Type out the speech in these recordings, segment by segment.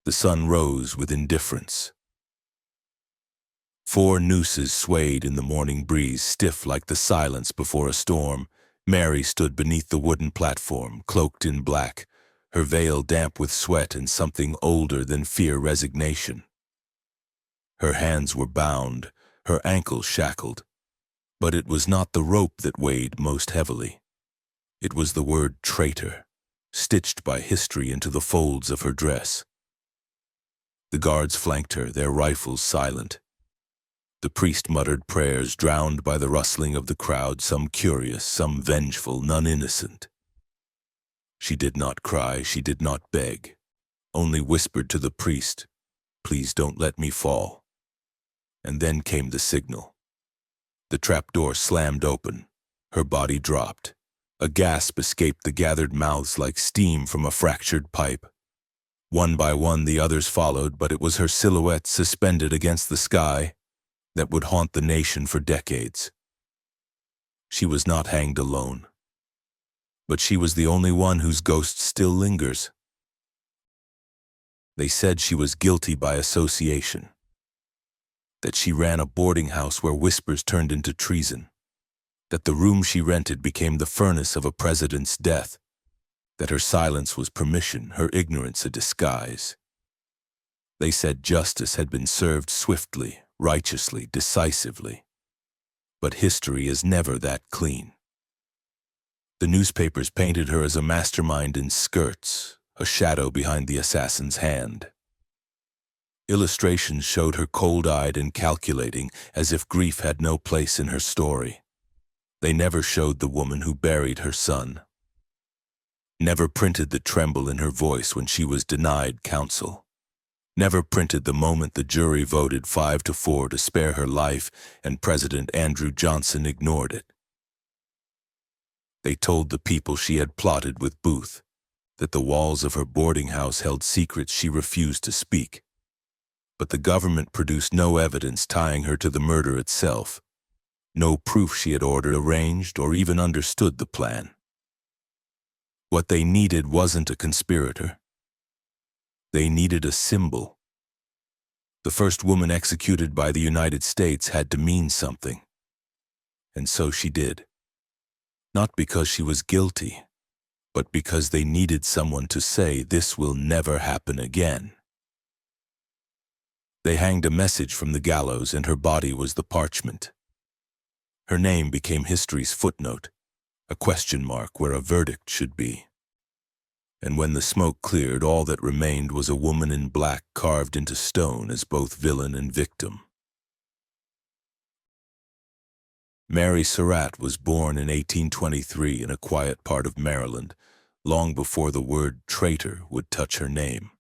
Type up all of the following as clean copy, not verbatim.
The sun rose with indifference. 4 nooses swayed in the morning breeze, stiff like the silence before a storm. Mary stood beneath the wooden platform, cloaked in black, her veil damp with sweat and something older than fear, resignation. Her hands were bound, her ankles shackled. But it was not the rope that weighed most heavily. It was the word traitor, stitched by history into the folds of her dress. The guards flanked her, their rifles silent. The priest muttered prayers drowned by the rustling of the crowd, some curious, some vengeful, none innocent. She did not cry, she did not beg, only whispered to the priest, "Please don't let me fall." And then came the signal. The trapdoor slammed open. Her body dropped. A gasp escaped the gathered mouths like steam from a fractured pipe. One by one the others followed, but it was her silhouette suspended against the sky that would haunt the nation for decades. She was not hanged alone, but she was the only one whose ghost still lingers. They said she was guilty by association, that she ran a boarding house where whispers turned into treason, that the room she rented became the furnace of a president's death, that her silence was permission, her ignorance a disguise. They said justice had been served swiftly, righteously, decisively. But history is never that clean. The newspapers painted her as a mastermind in skirts, a shadow behind the assassin's hand. Illustrations showed her cold-eyed and calculating, as if grief had no place in her story. They never showed the woman who buried her son. Never printed the tremble in her voice when she was denied counsel. Never printed the moment the jury voted 5-4 to spare her life and President Andrew Johnson ignored it. They told the people she had plotted with Booth, that the walls of her boarding house held secrets she refused to speak. But the government produced no evidence tying her to the murder itself, no proof she had ordered, arranged, or even understood the plan. What they needed wasn't a conspirator. They needed a symbol. The first woman executed by the United States had to mean something. And so she did. Not because she was guilty, but because they needed someone to say, "This will never happen again." They hanged a message from the gallows, and her body was the parchment. Her name became history's footnote, a question mark where a verdict should be. And when the smoke cleared, all that remained was a woman in black carved into stone as both villain and victim. Mary Surratt was born in 1823 in a quiet part of Maryland, long before the word traitor would touch her name.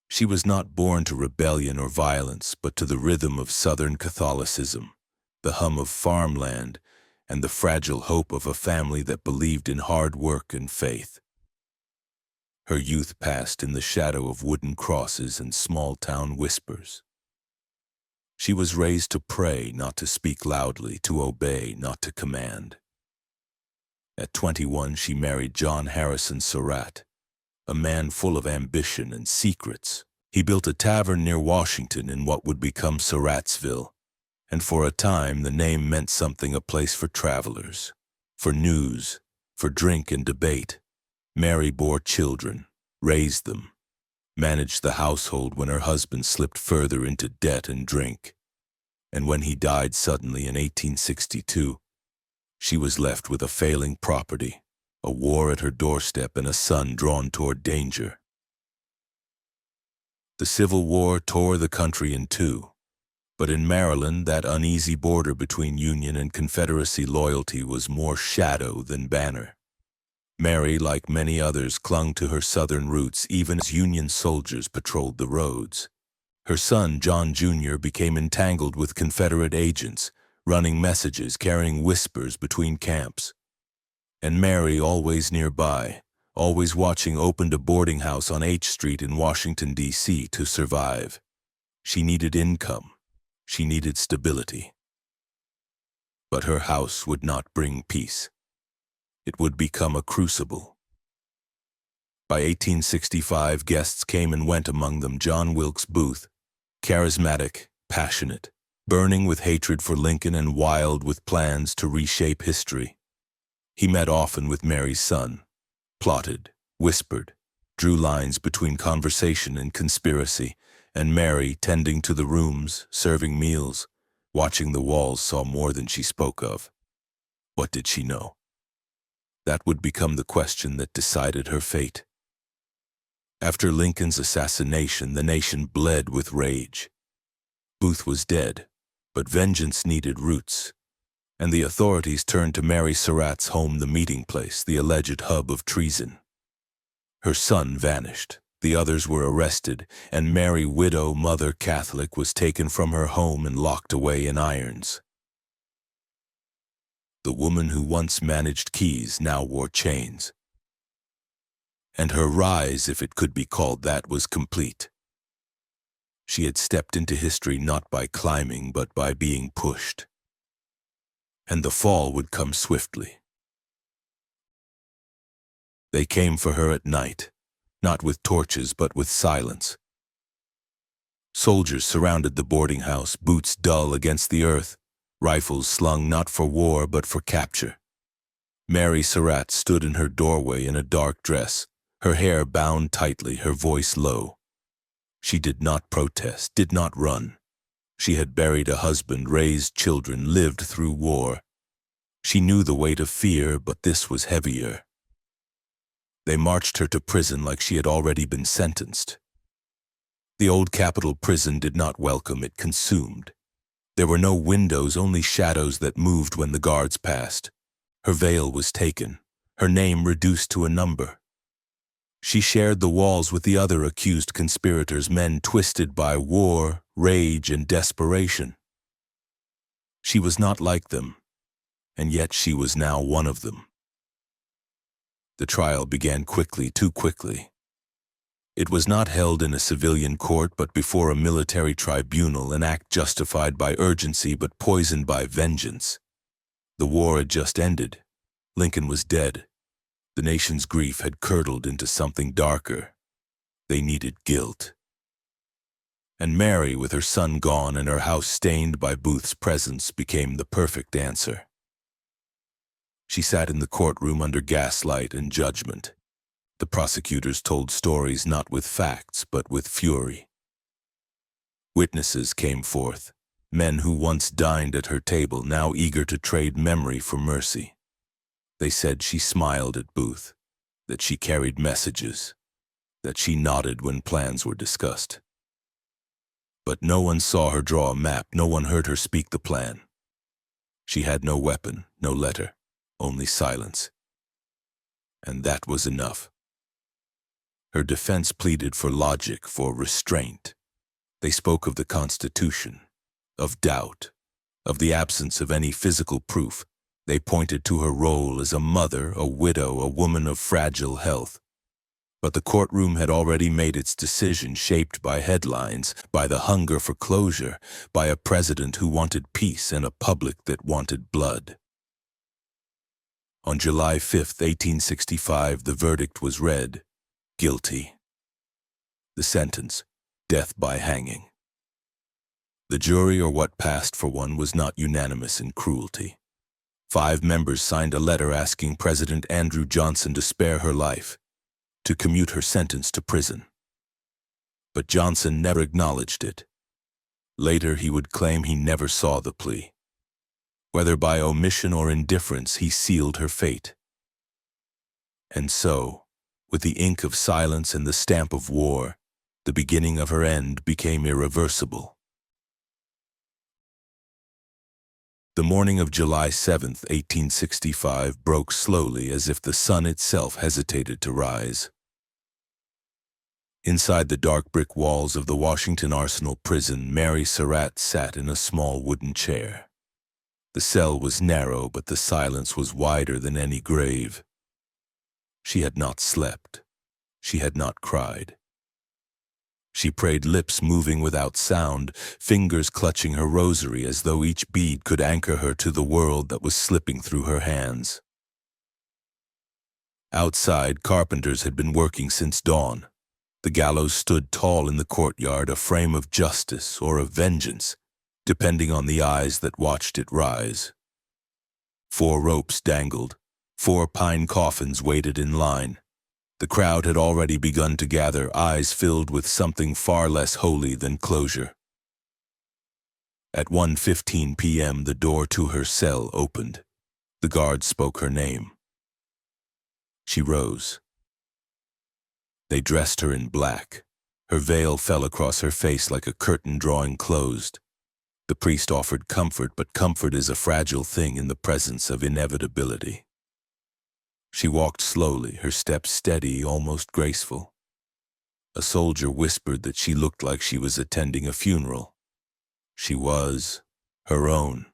She was not born to rebellion or violence, but to the rhythm of Southern Catholicism, the hum of farmland, and the fragile hope of a family that believed in hard work and faith. Her youth passed in the shadow of wooden crosses and small-town whispers. She was raised to pray, not to speak loudly, to obey, not to command. At 21, she married John Harrison Surratt, a man full of ambition and secrets. He built a tavern near Washington in what would become Surrattsville, and for a time the name meant something, a place for travelers, for news, for drink and debate. Mary bore children, raised them, managed the household when her husband slipped further into debt and drink. And when he died suddenly in 1862, she was left with a failing property, a war at her doorstep, and a son drawn toward danger. The Civil War tore the country in two, but in Maryland, that uneasy border between Union and Confederacy loyalty was more shadow than banner. Mary, like many others, clung to her Southern roots even as Union soldiers patrolled the roads. Her son, John Jr., became entangled with Confederate agents, running messages, carrying whispers between camps. And Mary, always nearby, always watching, opened a boarding house on H Street in Washington, D.C. to survive. She needed income. She needed stability. But her house would not bring peace. It would become a crucible. By 1865, guests came and went, among them John Wilkes Booth, charismatic, passionate, burning with hatred for Lincoln and wild with plans to reshape history. He met often with Mary's son, plotted, whispered, drew lines between conversation and conspiracy, and Mary, tending to the rooms, serving meals, watching the walls, saw more than she spoke of. What did she know? That would become the question that decided her fate. After Lincoln's assassination, the nation bled with rage. Booth was dead, but vengeance needed roots, and the authorities turned to Mary Surratt's home, the meeting place, the alleged hub of treason. Her son vanished, the others were arrested, and Mary, widow, mother, Catholic, was taken from her home and locked away in irons. The woman who once managed keys now wore chains. And her rise, if it could be called that, was complete. She had stepped into history not by climbing, but by being pushed. And the fall would come swiftly. They came for her at night, not with torches, but with silence. Soldiers surrounded the boarding house, boots dull against the earth, rifles slung not for war, but for capture. Mary Surratt stood in her doorway in a dark dress, her hair bound tightly, her voice low. She did not protest, did not run. She had buried a husband, raised children, lived through war. She knew the weight of fear, but this was heavier. They marched her to prison like she had already been sentenced. The old Capitol prison did not welcome, it consumed. There were no windows, only shadows that moved when the guards passed. Her veil was taken, her name reduced to a number. She shared the walls with the other accused conspirators, men twisted by war, rage, and desperation. She was not like them, and yet she was now one of them. The trial began quickly, too quickly. It was not held in a civilian court, but before a military tribunal, an act justified by urgency but poisoned by vengeance. The war had just ended. Lincoln was dead. The nation's grief had curdled into something darker. They needed guilt. And Mary, with her son gone and her house stained by Booth's presence, became the perfect answer. She sat in the courtroom under gaslight and judgment. The prosecutors told stories not with facts, but with fury. Witnesses came forth, men who once dined at her table, now eager to trade memory for mercy. They said she smiled at Booth, that she carried messages, that she nodded when plans were discussed. But no one saw her draw a map, no one heard her speak the plan. She had no weapon, no letter, only silence. And that was enough. Her defense pleaded for logic, for restraint. They spoke of the Constitution, of doubt, of the absence of any physical proof. They pointed to her role as a mother, a widow, a woman of fragile health. But the courtroom had already made its decision, shaped by headlines, by the hunger for closure, by a president who wanted peace and a public that wanted blood. On July 5, 1865, the verdict was read, guilty. The sentence, death by hanging. The jury, or what passed for one, was not unanimous in cruelty. 5 members signed a letter asking President Andrew Johnson to spare her life, to commute her sentence to prison. But Johnson never acknowledged it. Later, he would claim he never saw the plea. Whether by omission or indifference, he sealed her fate. And so, with the ink of silence and the stamp of war, the beginning of her end became irreversible. The morning of July 7, 1865, broke slowly, as if the sun itself hesitated to rise. Inside the dark brick walls of the Washington Arsenal prison, Mary Surratt sat in a small wooden chair. The cell was narrow, but the silence was wider than any grave. She had not slept. She had not cried. She prayed, lips moving without sound, fingers clutching her rosary as though each bead could anchor her to the world that was slipping through her hands. Outside, carpenters had been working since dawn. The gallows stood tall in the courtyard, a frame of justice or of vengeance, depending on the eyes that watched it rise. 4 ropes dangled. 4 pine coffins waited in line. The crowd had already begun to gather, eyes filled with something far less holy than closure. At 1:15 p.m., the door to her cell opened. The guard spoke her name. She rose. They dressed her in black. Her veil fell across her face like a curtain drawing closed. The priest offered comfort, but comfort is a fragile thing in the presence of inevitability. She walked slowly, her steps steady, almost graceful. A soldier whispered that she looked like she was attending a funeral. She was her own.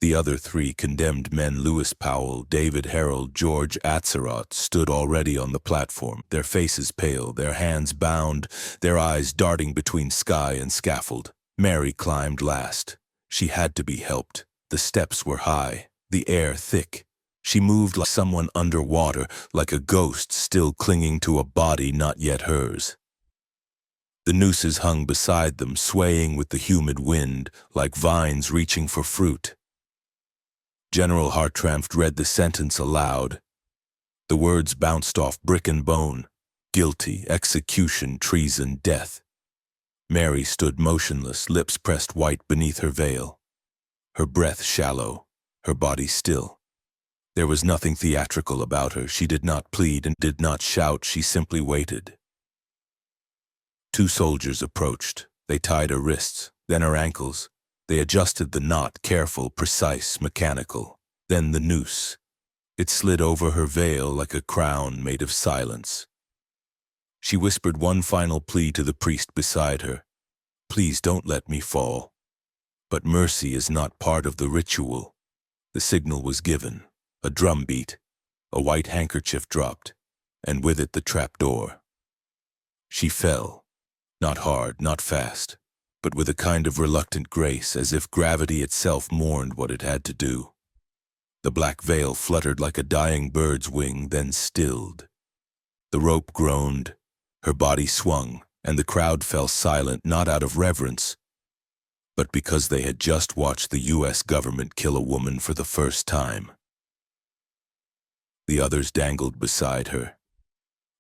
The other 3 condemned men, Lewis Powell, David Harold, George Surratt, stood already on the platform, their faces pale, their hands bound, their eyes darting between sky and scaffold. Mary climbed last. She had to be helped. The steps were high, the air thick. She moved like someone underwater, like a ghost still clinging to a body not yet hers. The nooses hung beside them, swaying with the humid wind, like vines reaching for fruit. General Hartranft read the sentence aloud. The words bounced off brick and bone: guilty, execution, treason, death. Mary stood motionless, lips pressed white beneath her veil. Her breath shallow, her body still. There was nothing theatrical about her. She did not plead and did not shout. She simply waited. 2 soldiers approached. They tied her wrists, then her ankles. They adjusted the knot, careful, precise, mechanical. Then the noose. It slid over her veil like a crown made of silence. She whispered one final plea to the priest beside her. Please don't let me fall. But mercy is not part of the ritual. The signal was given. A drum beat. A white handkerchief dropped, and with it the trapdoor. She fell. Not hard, not fast, but with a kind of reluctant grace, as if gravity itself mourned what it had to do. The black veil fluttered like a dying bird's wing, then stilled. The rope groaned, her body swung, and the crowd fell silent, not out of reverence, but because they had just watched the U.S. government kill a woman for the first time. The others dangled beside her,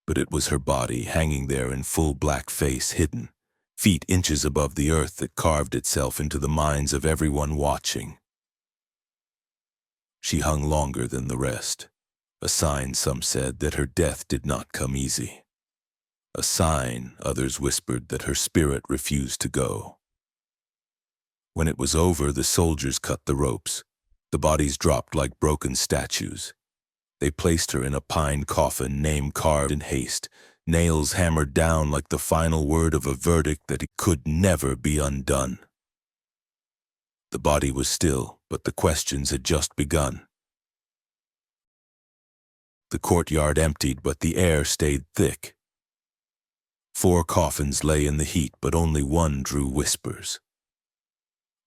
but it was her body hanging there in full black face, hidden, feet inches above the earth that carved itself into the minds of everyone watching. She hung longer than the rest, a sign, some said, that her death did not come easy. A sign, others whispered, that her spirit refused to go. When it was over, the soldiers cut the ropes. The bodies dropped like broken statues. They placed her in a pine coffin, name carved in haste, nails hammered down like the final word of a verdict that could never be undone. The body was still, but the questions had just begun. The courtyard emptied, but the air stayed thick. 4 coffins lay in the heat, but only one drew whispers.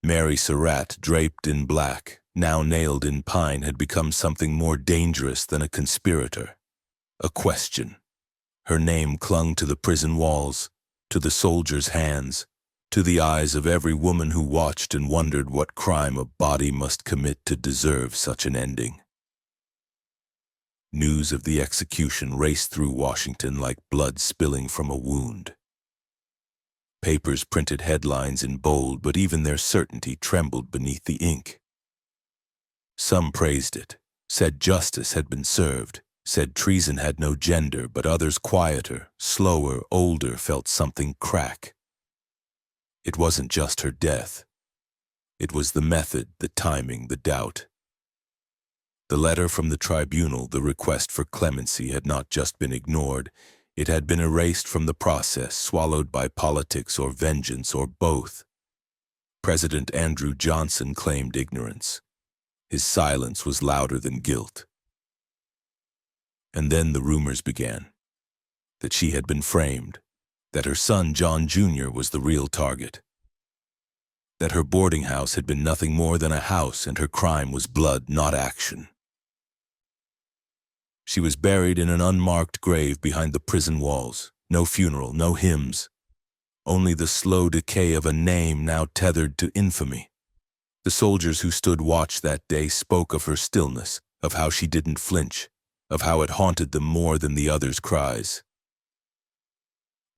Mary Surratt, draped in black, now nailed in pine, had become something more dangerous than a conspirator. A question. Her name clung to the prison walls, to the soldiers' hands, to the eyes of every woman who watched and wondered what crime a body must commit to deserve such an ending. News of the execution raced through Washington like blood spilling from a wound. Papers printed headlines in bold, but even their certainty trembled beneath the ink. Some praised it, said justice had been served, said treason had no gender, but others, quieter, slower, older, felt something crack. It wasn't just her death. It was the method, the timing, the doubt. The letter from the tribunal, the request for clemency, had not just been ignored. It had been erased from the process, swallowed by politics or vengeance or both. President Andrew Johnson claimed ignorance. His silence was louder than guilt. And then the rumors began. That she had been framed. That her son John Jr. was the real target. That her boarding house had been nothing more than a house and her crime was blood, not action. She was buried in an unmarked grave behind the prison walls. No funeral, no hymns. Only the slow decay of a name now tethered to infamy. The soldiers who stood watch that day spoke of her stillness, of how she didn't flinch, of how it haunted them more than the others' cries.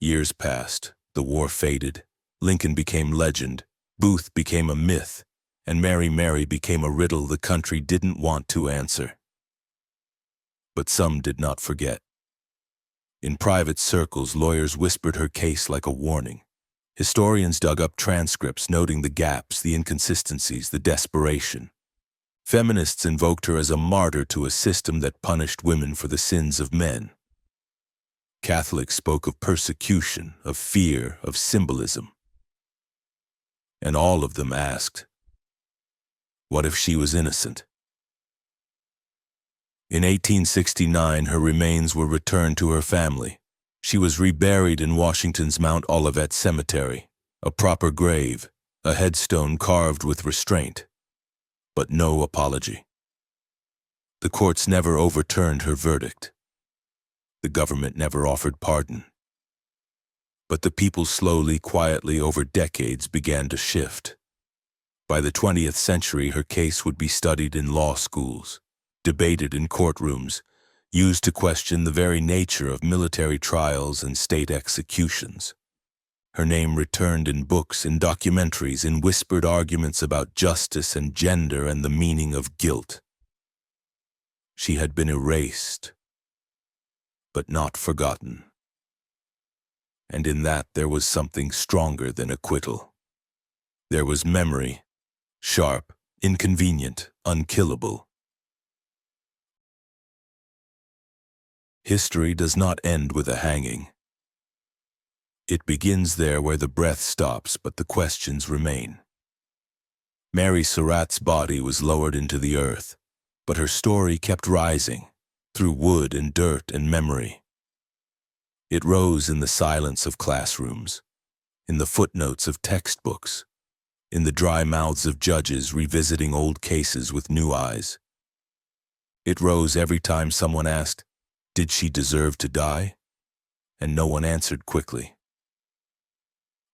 Years passed, the war faded, Lincoln became legend, Booth became a myth, and Mary Mary became a riddle the country didn't want to answer. But some did not forget. In private circles, lawyers whispered her case like a warning. Historians dug up transcripts noting the gaps, the inconsistencies, the desperation. Feminists invoked her as a martyr to a system that punished women for the sins of men. Catholics spoke of persecution, of fear, of symbolism. And all of them asked, what if she was innocent? In 1869, her remains were returned to her family. She was reburied in Washington's Mount Olivet Cemetery, a proper grave, a headstone carved with restraint, but no apology. The courts never overturned her verdict. The government never offered pardon. But the people slowly, quietly, over decades began to shift. By the 20th century, her case would be studied in law schools, debated in courtrooms, used to question the very nature of military trials and state executions. Her name returned in books, in documentaries, in whispered arguments about justice and gender and the meaning of guilt. She had been erased, but not forgotten. And in that there was something stronger than acquittal. There was memory, sharp, inconvenient, unkillable. History does not end with a hanging. It begins there where the breath stops, but the questions remain. Mary Surratt's body was lowered into the earth, but her story kept rising, through wood and dirt and memory. It rose in the silence of classrooms, in the footnotes of textbooks, in the dry mouths of judges revisiting old cases with new eyes. It rose every time someone asked, did she deserve to die? And no one answered quickly.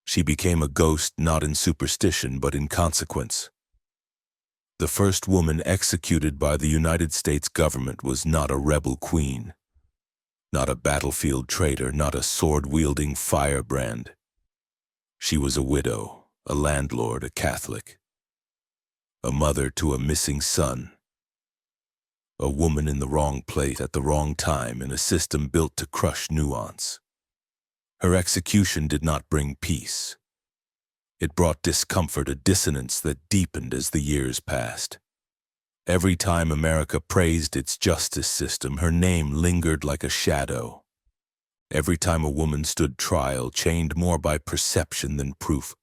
She became a ghost not in superstition but in consequence. The first woman executed by the United States government was not a rebel queen, not a battlefield traitor, not a sword-wielding firebrand. She was a widow, a landlord, a Catholic, a mother to a missing son, a woman in the wrong place at the wrong time in a system built to crush nuance. Her execution did not bring peace. It brought discomfort, a dissonance that deepened as the years passed. Every time America praised its justice system, her name lingered like a shadow. Every time a woman stood trial, chained more by perception than proof,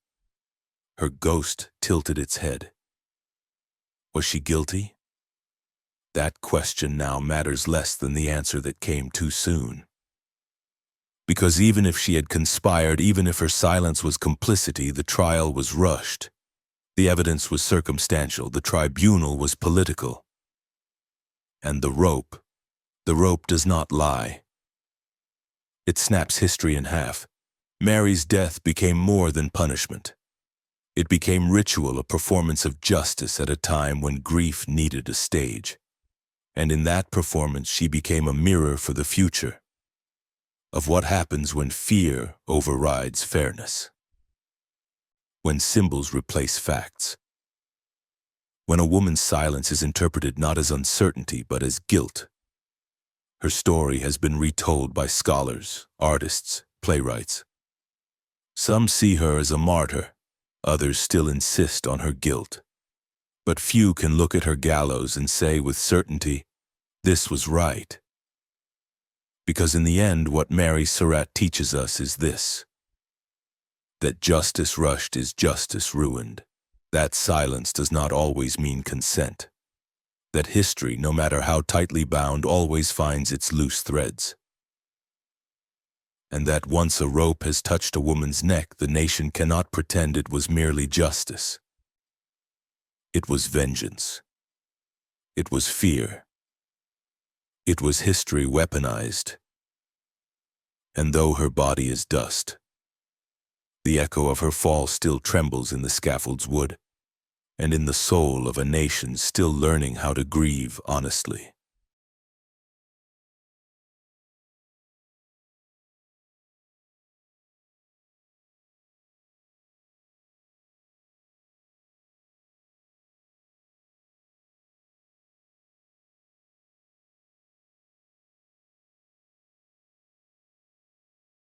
her ghost tilted its head. Was she guilty? That question now matters less than the answer that came too soon. Because even if she had conspired, even if her silence was complicity, the trial was rushed. The evidence was circumstantial, the tribunal was political. And the rope does not lie. It snaps history in half. Mary's death became more than punishment. It became ritual, a performance of justice at a time when grief needed a stage. And in that performance she became a mirror for the future, of what happens when fear overrides fairness, when symbols replace facts, when a woman's silence is interpreted not as uncertainty but as guilt. Her story has been retold by scholars, artists, playwrights. Some see her as a martyr, others still insist on her guilt. But few can look at her gallows and say with certainty, this was right. Because in the end, what Mary Surratt teaches us is this: that justice rushed is justice ruined. That silence does not always mean consent. That history, no matter how tightly bound, always finds its loose threads. And that once a rope has touched a woman's neck, the nation cannot pretend it was merely justice. It was vengeance. It was fear. It was history weaponized. And though her body is dust, the echo of her fall still trembles in the scaffold's wood, and in the soul of a nation still learning how to grieve honestly.